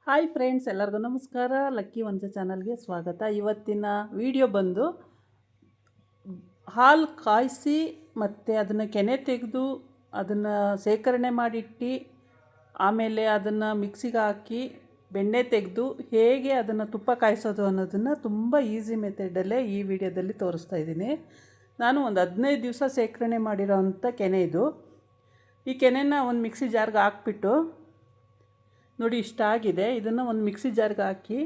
Hi friends, ಎಲ್ಲರಿಗೂ ನಮಸ್ಕಾರ. Lucky ವಂಶ ಚಾನಲ್ಗೆ ಸ್ವಾಗತ. ಇವತ್ತಿನ ವಿಡಿಯೋ ಬಂದು ಹಾಲು ಕಾಯಿಸಿ ಮತ್ತು ಅದನ್ನು ಕೆನೆ ತೆಗೆದು ಅದನ್ನು ಶೇಖರಣೆ ಮಾಡಿಟ್ಟು ಆಮೇಲೆ ಅದನ್ನು ಮಿಕ್ಸಿಗೆ ಹಾಕಿ ಬೆಣ್ಣೆ ತೆಗೆದು ಹೇಗೆ ಅದನ್ನು ತುಪ್ಪ ಕಾಯಿಸೋದು ಅನ್ನೋದನ್ನು ತುಂಬ ಈಸಿ ಮೆಥಡಲ್ಲೇ ಈ ವಿಡಿಯೋದಲ್ಲಿ ತೋರಿಸ್ತಾ ಇದ್ದೀನಿ. ನಾನು ಒಂದು 15 ದಿವಸ ಶೇಖರಣೆ ಮಾಡಿರೋ ಅಂಥ ಕೆನೆ ಇದು. ಈ ಕೆನೆನ ಒಂದು ಮಿಕ್ಸಿ ಜಾರ್ಗೆ ಹಾಕ್ಬಿಟ್ಟು ನೋಡಿ ಇಷ್ಟಾಗಿದೆ. ಇದನ್ನು ಒಂದು ಮಿಕ್ಸಿ ಜಾರ್ಗೆ ಹಾಕಿ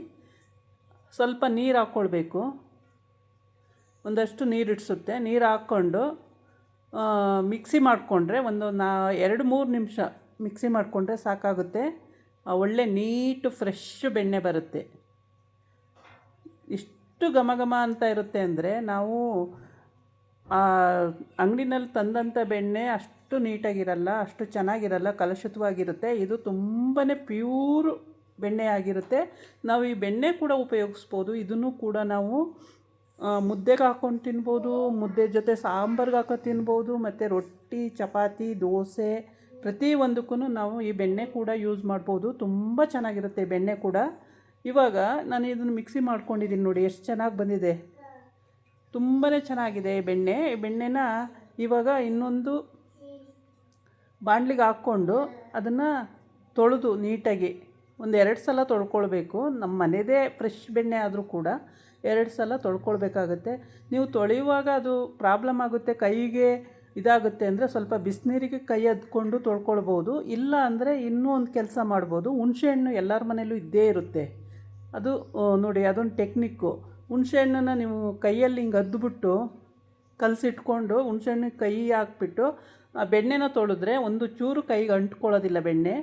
ಸ್ವಲ್ಪ ನೀರು ಹಾಕ್ಕೊಳ್ಬೇಕು. ಒಂದಷ್ಟು ನೀರು ಇಡಿಸುತ್ತೆ. ನೀರು ಹಾಕ್ಕೊಂಡು ಮಿಕ್ಸಿ ಮಾಡಿಕೊಂಡ್ರೆ ಒಂದು 2-3 ನಿಮಿಷ ಮಿಕ್ಸಿ ಮಾಡಿಕೊಂಡ್ರೆ ಸಾಕಾಗುತ್ತೆ. ಒಳ್ಳೆ ನೀಟು ಫ್ರೆಶ್ ಬೆಣ್ಣೆ ಬರುತ್ತೆ. ಇಷ್ಟು ಘಮ ಘಮ ಅಂತ ಇರುತ್ತೆ ಅಂದರೆ ನಾವು ಅಂಗಡಿನಲ್ಲಿ ತಂದಂಥ ಬೆಣ್ಣೆ ಅಷ್ಟು ನೀಟಾಗಿರಲ್ಲ, ಅಷ್ಟು ಚೆನ್ನಾಗಿರಲ್ಲ, ಕಲುಷಿತವಾಗಿರುತ್ತೆ. ಇದು ತುಂಬಾ ಪ್ಯೂರ್ ಬೆಣ್ಣೆ ಆಗಿರುತ್ತೆ. ನಾವು ಈ ಬೆಣ್ಣೆ ಕೂಡ ಉಪಯೋಗಿಸ್ಬೋದು. ಇದನ್ನು ಕೂಡ ನಾವು ಮುದ್ದೆಗೆ ಹಾಕ್ಕೊಂಡು ತಿನ್ಬೋದು, ಮುದ್ದೆ ಜೊತೆ ಸಾಂಬಾರ್ಗೆ ಹಾಕೋ ತಿನ್ಬೋದು, ಮತ್ತು ರೊಟ್ಟಿ, ಚಪಾತಿ, ದೋಸೆ ಪ್ರತಿಯೊಂದಕ್ಕೂ ನಾವು ಈ ಬೆಣ್ಣೆ ಕೂಡ ಯೂಸ್ ಮಾಡ್ಬೋದು. ತುಂಬ ಚೆನ್ನಾಗಿರುತ್ತೆ ಬೆಣ್ಣೆ ಕೂಡ. ಇವಾಗ ನಾನು ಇದನ್ನು ಮಿಕ್ಸಿ ಮಾಡ್ಕೊಂಡಿದ್ದೀನಿ ನೋಡಿ, ಎಷ್ಟು ಚೆನ್ನಾಗಿ ಬಂದಿದೆ. ತುಂಬಾ ಚೆನ್ನಾಗಿದೆ ಬೆಣ್ಣೆನ ಇವಾಗ ಇನ್ನೊಂದು ಬಾಣಲಿಗೆ ಹಾಕ್ಕೊಂಡು ಅದನ್ನು ತೊಳೆದು ನೀಟಾಗಿ 1-2 ಸಲ ತೊಳ್ಕೊಳ್ಬೇಕು. ನಮ್ಮ ಮನೆಯದೇ ಫ್ರೆಶ್ ಬೆಣ್ಣೆ ಆದರೂ ಕೂಡ 2 ಸಲ ತೊಳ್ಕೊಳ್ಬೇಕಾಗುತ್ತೆ. ನೀವು ತೊಳೆಯುವಾಗ ಅದು ಪ್ರಾಬ್ಲಮ್ ಆಗುತ್ತೆ, ಕೈಗೆ ಇದಾಗುತ್ತೆ ಅಂದರೆ ಸ್ವಲ್ಪ ಬಿಸಿನೀರಿಗೆ ಕೈ ಅದ್ಕೊಂಡು ತೊಳ್ಕೊಳ್ಬೋದು. ಇಲ್ಲ ಅಂದರೆ ಇನ್ನೂ ಒಂದು ಕೆಲಸ ಮಾಡ್ಬೋದು. ಹುಣಸೆಹಣ್ಣು ಎಲ್ಲರ ಮನೇಲೂ ಇದ್ದೇ ಇರುತ್ತೆ. ಅದು ನೋಡಿ, ಅದೊಂದು ಟೆಕ್ನಿಕ್ಕು. ಹುಣಸೆಹಣ್ಣನ್ನು ನೀವು ಕೈಯಲ್ಲಿ ಹಿಂಗೆ ಅದ್ದುಬಿಟ್ಟು ಕಲಸಿಟ್ಕೊಂಡು ಹುಣಸೆಹಣ್ಣಿಗೆ ಕೈ ಹಾಕ್ಬಿಟ್ಟು ಆ ಬೆಣ್ಣೆನ ತೊಳೆದ್ರೆ ಒಂದು ಚೂರು ಕೈಗೆ ಅಂಟ್ಕೊಳ್ಳೋದಿಲ್ಲ ಬೆಣ್ಣೆ.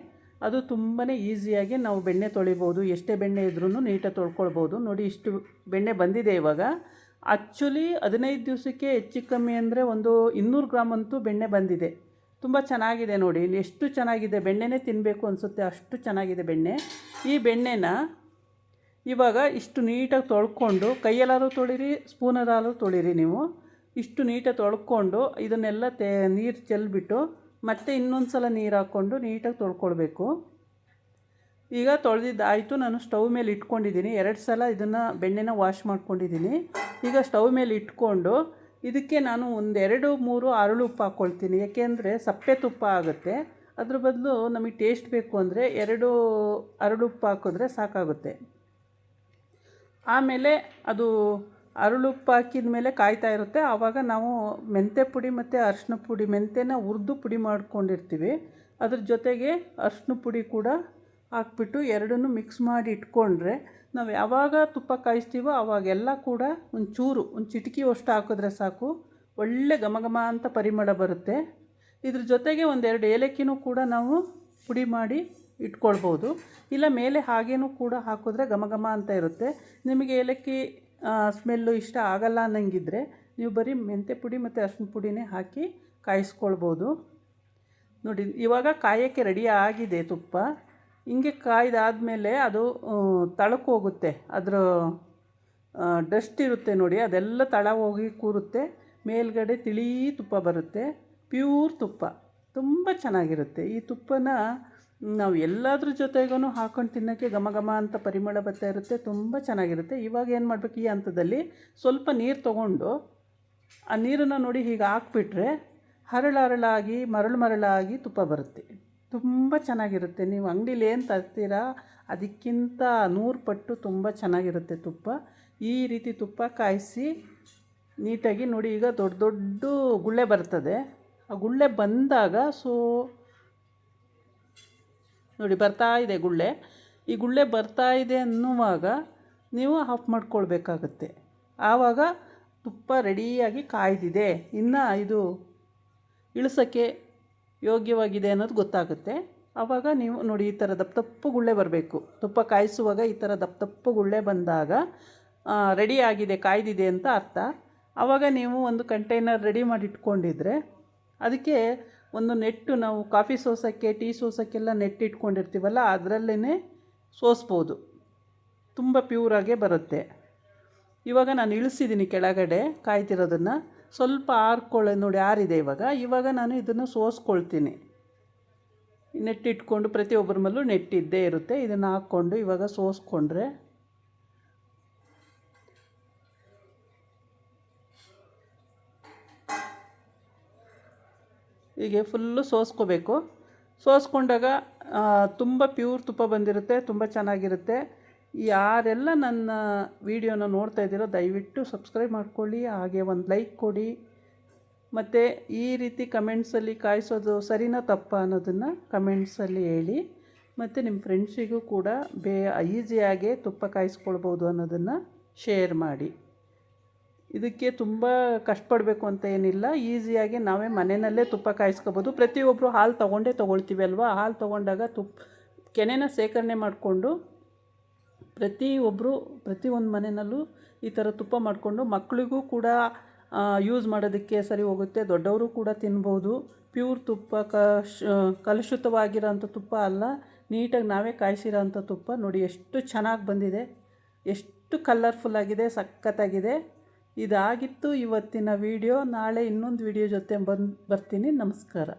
ಅದು ತುಂಬಾ ಈಸಿಯಾಗಿ ನಾವು ಬೆಣ್ಣೆ ತೊಳಿಬೋದು. ಎಷ್ಟೇ ಬೆಣ್ಣೆ ಇದ್ರೂ ನೀಟಾಗಿ ತೊಳ್ಕೊಳ್ಬೋದು. ನೋಡಿ ಇಷ್ಟು ಬೆಣ್ಣೆ ಬಂದಿದೆ ಇವಾಗ. ಆ್ಯಕ್ಚುಲಿ 15 ದಿವಸಕ್ಕೆ ಹೆಚ್ಚು ಕಮ್ಮಿ ಅಂದರೆ ಒಂದು 200 ಗ್ರಾಮ್ ಅಂತೂ ಬೆಣ್ಣೆ ಬಂದಿದೆ. ತುಂಬ ಚೆನ್ನಾಗಿದೆ ನೋಡಿ, ಎಷ್ಟು ಚೆನ್ನಾಗಿದೆ. ಬೆಣ್ಣೆನೇ ತಿನ್ನಬೇಕು ಅನಿಸುತ್ತೆ, ಅಷ್ಟು ಚೆನ್ನಾಗಿದೆ ಬೆಣ್ಣೆ. ಈ ಬೆಣ್ಣೆನ ಇವಾಗ ಇಷ್ಟು ನೀಟಾಗಿ ತೊಳ್ಕೊಂಡು, ಕೈಯಲ್ಲಾದ್ರೂ ತೊಳಿರಿ, ಸ್ಪೂನಲ್ಲಾದ್ರೂ ತೊಳಿರಿ ನೀವು. ಇಷ್ಟು ನೀಟಾಗಿ ತೊಳ್ಕೊಂಡು ಇದನ್ನೆಲ್ಲ ನೀರು ಚೆಲ್ಬಿಟ್ಟು ಮತ್ತೆ ಇನ್ನೊಂದು ಸಲ ನೀರು ಹಾಕ್ಕೊಂಡು ನೀಟಾಗಿ ತೊಳ್ಕೊಳ್ಬೇಕು. ಈಗ ತೊಳೆದಿದ್ದಾಯಿತು. ನಾನು ಸ್ಟವ್ ಮೇಲೆ ಇಟ್ಕೊಂಡಿದ್ದೀನಿ. 2 ಸಲ ಇದನ್ನು ಬೆಣ್ಣೆನ ವಾಶ್ ಮಾಡ್ಕೊಂಡಿದ್ದೀನಿ. ಈಗ ಸ್ಟವ್ ಮೇಲೆ ಇಟ್ಕೊಂಡು ಇದಕ್ಕೆ ನಾನು 1-2-3 ಅರಳು ಉಪ್ಪು ಹಾಕ್ಕೊಳ್ತೀನಿ. ಏಕೆಂದರೆ ಸಪ್ಪೆ ತುಪ್ಪ ಆಗುತ್ತೆ. ಅದ್ರ ಬದಲು ನಮಗೆ ಟೇಸ್ಟ್ ಬೇಕು ಅಂದರೆ 2 ಅರಳು ಉಪ್ಪು ಹಾಕಿದ್ರೆ ಸಾಕಾಗುತ್ತೆ. ಆಮೇಲೆ ಅದು ಅರಳುಪ್ಪು ಹಾಕಿದ ಮೇಲೆ ಕಾಯ್ತಾ ಇರುತ್ತೆ. ಆವಾಗ ನಾವು ಮೆಂತ್ಯ ಪುಡಿ ಮತ್ತು ಅರಿಶಿನ ಪುಡಿ, ಮೆಂತ್ಯನ ಹುರಿದು ಪುಡಿ ಮಾಡ್ಕೊಂಡಿರ್ತೀವಿ, ಅದ್ರ ಜೊತೆಗೆ ಅರಿಶಿನ ಪುಡಿ ಕೂಡ ಹಾಕ್ಬಿಟ್ಟು ಎರಡನ್ನೂ ಮಿಕ್ಸ್ ಮಾಡಿ ಇಟ್ಕೊಂಡ್ರೆ ನಾವು ಯಾವಾಗ ತುಪ್ಪ ಕಾಯಿಸ್ತೀವೋ ಆವಾಗೆಲ್ಲ ಕೂಡ ಒಂದು ಚಿಟಿಕೆ ಅಷ್ಟು ಹಾಕಿದ್ರೆ ಸಾಕು, ಒಳ್ಳೆ ಘಮ ಘಮ ಅಂತ ಪರಿಮಳ ಬರುತ್ತೆ. ಇದ್ರ ಜೊತೆಗೆ 1-2 ಏಲಕ್ಕಿನೂ ಕೂಡ ನಾವು ಪುಡಿ ಮಾಡಿ ಇಟ್ಕೊಳ್ಬೋದು. ಇಲ್ಲ ಮೇಲೆ ಹಾಗೇನೂ ಕೂಡ ಹಾಕಿದ್ರೆ ಘಮ ಘಮ ಅಂತ ಇರುತ್ತೆ. ನಿಮಗೆ ಏಲಕ್ಕಿ ಸ್ಮೆಲ್ಲು ಇಷ್ಟ ಆಗಲ್ಲ ಅನ್ನಂಗಿದ್ರೆ ನೀವು ಬರೀ ಮೆಂತ್ಯ ಪುಡಿ ಮತ್ತು ಅರಿಶಿನ ಪುಡಿನೇ ಹಾಕಿ ಕಾಯಿಸ್ಕೊಳ್ಬೋದು. ನೋಡಿ ಇವಾಗ ಕಾಯೋಕ್ಕೆ ರೆಡಿ ಆಗಿದೆ ತುಪ್ಪ. ಹಿಂಗೆ ಕಾಯ್ದಾದಮೇಲೆ ಅದು ತಳಕ್ಕೆ ಹೋಗುತ್ತೆ. ಅದರ ಡಸ್ಟ್ ಇರುತ್ತೆ ನೋಡಿ, ಅದೆಲ್ಲ ತಳ ಹೋಗಿ ಕೂರುತ್ತೆ. ಮೇಲ್ಗಡೆ ತಿಳಿ ತುಪ್ಪ ಬರುತ್ತೆ, ಪ್ಯೂರ್ ತುಪ್ಪ. ತುಂಬ ಚೆನ್ನಾಗಿರುತ್ತೆ. ಈ ತುಪ್ಪನ ನಾವು ಎಲ್ಲದ್ರ ಜೊತೆಗೂ ಹಾಕ್ಕೊಂಡು ತಿನ್ನೋಕ್ಕೆ ಘಮ ಘಮ ಅಂತ ಪರಿಮಳ ಬರ್ತಾ ಇರುತ್ತೆ. ತುಂಬ ಚೆನ್ನಾಗಿರುತ್ತೆ. ಇವಾಗ ಏನು ಮಾಡಬೇಕು, ಈ ಹಂತದಲ್ಲಿ ಸ್ವಲ್ಪ ನೀರು ತೊಗೊಂಡು ಆ ನೀರನ್ನು ನೋಡಿ ಹೀಗೆ ಹಾಕ್ಬಿಟ್ರೆ ಹರಳಾಗಿ ಮರಳಾಗಿ ತುಪ್ಪ ಬರುತ್ತೆ. ತುಂಬ ಚೆನ್ನಾಗಿರುತ್ತೆ. ನೀವು ಅಂಗಡೀಲಿ ಏನು ತರ್ತೀರಾ ಅದಕ್ಕಿಂತ 100 ಪಟ್ಟು ತುಂಬ ಚೆನ್ನಾಗಿರುತ್ತೆ ತುಪ್ಪ. ಈ ರೀತಿ ತುಪ್ಪ ಕಾಯಿಸಿ ನೀಟಾಗಿ ನೋಡಿ, ಈಗ ದೊಡ್ಡ ದೊಡ್ಡ ಗುಳ್ಳೆ ಬರ್ತದೆ. ಆ ಗುಳ್ಳೆ ಬಂದಾಗ ನೋಡಿ ಬರ್ತಾ ಇದೆ ಗುಳ್ಳೆ. ಈ ಗುಳ್ಳೆ ಬರ್ತಾ ಇದೆ ಅನ್ನುವಾಗ ನೀವು ಆಫ್ ಮಾಡ್ಕೊಳ್ಬೇಕಾಗತ್ತೆ. ಆವಾಗ ತುಪ್ಪ ರೆಡಿಯಾಗಿ ಕಾಯ್ದಿದೆ, ಇನ್ನು ಇದು ಇಳಿಸೋಕ್ಕೆ ಯೋಗ್ಯವಾಗಿದೆ ಅನ್ನೋದು ಗೊತ್ತಾಗುತ್ತೆ. ಆವಾಗ ನೀವು ನೋಡಿ ಈ ಥರ ದಪ್ಪ ಗುಳ್ಳೆ ಬರಬೇಕು. ತುಪ್ಪ ಕಾಯಿಸುವಾಗ ಈ ಥರ ದಪ್ಪ ಗುಳ್ಳೆ ಬಂದಾಗ ರೆಡಿಯಾಗಿದೆ, ಕಾಯ್ದಿದೆ ಅಂತ ಅರ್ಥ. ಆವಾಗ ನೀವು ಒಂದು ಕಂಟೈನರ್ ರೆಡಿ ಮಾಡಿ ಇಟ್ಕೊಂಡಿದ್ರೆ ಅದಕ್ಕೆ ಒಂದು ನೆಟ್ಟು, ನಾವು ಕಾಫಿ ಸೋಸೋಕ್ಕೆ, ಟೀ ಸೋಸೋಕ್ಕೆಲ್ಲ ನೆಟ್ ಇಟ್ಕೊಂಡಿರ್ತೀವಲ್ಲ, ಅದರಲ್ಲೇ ಸೋಸ್ಬೋದು. ತುಂಬ ಪ್ಯೂರಾಗೇ ಬರುತ್ತೆ. ಇವಾಗ ನಾನು ಇಳಿಸಿದ್ದೀನಿ ಕೆಳಗಡೆ ಕಾಯ್ತಿರೋದನ್ನು. ಸ್ವಲ್ಪ ನೋಡಿ ಆರಿದೆ. ಇವಾಗ ನಾನು ಇದನ್ನು ಸೋಸ್ಕೊಳ್ತೀನಿ. ನೆಟ್ಟಿಟ್ಕೊಂಡು ಪ್ರತಿಯೊಬ್ಬರ ಮೇಲೂ ನೆಟ್ಟಿದ್ದೇ ಇರುತ್ತೆ. ಇದನ್ನು ಹಾಕ್ಕೊಂಡು ಇವಾಗ ಸೋಸ್ಕೊಂಡ್ರೆ ಹೀಗೆ ಫುಲ್ಲು ಸೋಸ್ಕೋಬೇಕು. ಸೋಸ್ಕೊಂಡಾಗ ತುಂಬ ಪ್ಯೂರ್ ತುಪ್ಪ ಬಂದಿರುತ್ತೆ, ತುಂಬ ಚೆನ್ನಾಗಿರುತ್ತೆ. ಯಾರೆಲ್ಲ ನನ್ನ ವಿಡಿಯೋನ ನೋಡ್ತಾ ಇದ್ದೀರೋ ದಯವಿಟ್ಟು ಸಬ್ಸ್ಕ್ರೈಬ್ ಮಾಡ್ಕೊಳ್ಳಿ, ಹಾಗೆ ಒಂದು ಲೈಕ್ ಕೊಡಿ. ಮತ್ತು ಈ ರೀತಿ ಕಮೆಂಟ್ಸಲ್ಲಿ ಕಾಯಿಸೋದು ಸರಿನಾ ತಪ್ಪಾ ಅನ್ನೋದನ್ನು ಕಮೆಂಟ್ಸಲ್ಲಿ ಹೇಳಿ. ಮತ್ತು ನಿಮ್ಮ ಫ್ರೆಂಡ್ಸಿಗೂ ಕೂಡ ಈಸಿಯಾಗಿ ತುಪ್ಪ ಕಾಯಿಸ್ಕೊಳ್ಬೋದು ಅನ್ನೋದನ್ನು ಶೇರ್ ಮಾಡಿ. ಇದಕ್ಕೆ ತುಂಬ ಕಷ್ಟಪಡಬೇಕು ಅಂತ ಏನಿಲ್ಲ, ಈಸಿಯಾಗಿ ನಾವೇ ಮನೆಯಲ್ಲೇ ತುಪ್ಪ ಕಾಯಿಸ್ಕೋಬೋದು. ಪ್ರತಿಯೊಬ್ಬರು ಹಾಲು ತೊಗೊಳ್ತೀವಿ ಅಲ್ವಾ, ಹಾಲು ತೊಗೊಂಡಾಗ ಕೆನೆನ ಸೇಕರಣೆ ಮಾಡಿಕೊಂಡು ಪ್ರತಿಯೊಂದು ಮನೆಯಲ್ಲೂ ಈ ಥರ ತುಪ್ಪ ಮಾಡಿಕೊಂಡು ಮಕ್ಕಳಿಗೂ ಕೂಡ ಯೂಸ್ ಮಾಡೋದಕ್ಕೆ ಸರಿ ಹೋಗುತ್ತೆ. ದೊಡ್ಡವರು ಕೂಡ ತಿನ್ಬೋದು. ಪ್ಯೂರ್ ತುಪ್ಪ, ಕಲುಷಿತವಾಗಿರೋಂಥ ತುಪ್ಪ ಅಲ್ಲ, ನೀಟಾಗಿ ನಾವೇ ಕಾಯಿಸಿರೋಂಥ ತುಪ್ಪ. ನೋಡಿ ಎಷ್ಟು ಚೆನ್ನಾಗಿ ಬಂದಿದೆ, ಎಷ್ಟು ಕಲರ್ಫುಲ್ಲಾಗಿದೆ, ಸಖತ್ತಾಗಿದೆ. ಇದಾಗಿತ್ತು ಇವತ್ತಿನ ವಿಡಿಯೋ. ನಾಳೆ ಇನ್ನೊಂದು ವಿಡಿಯೋ ಜೊತೆ ಬರ್ತೀನಿ. ನಮಸ್ಕಾರ.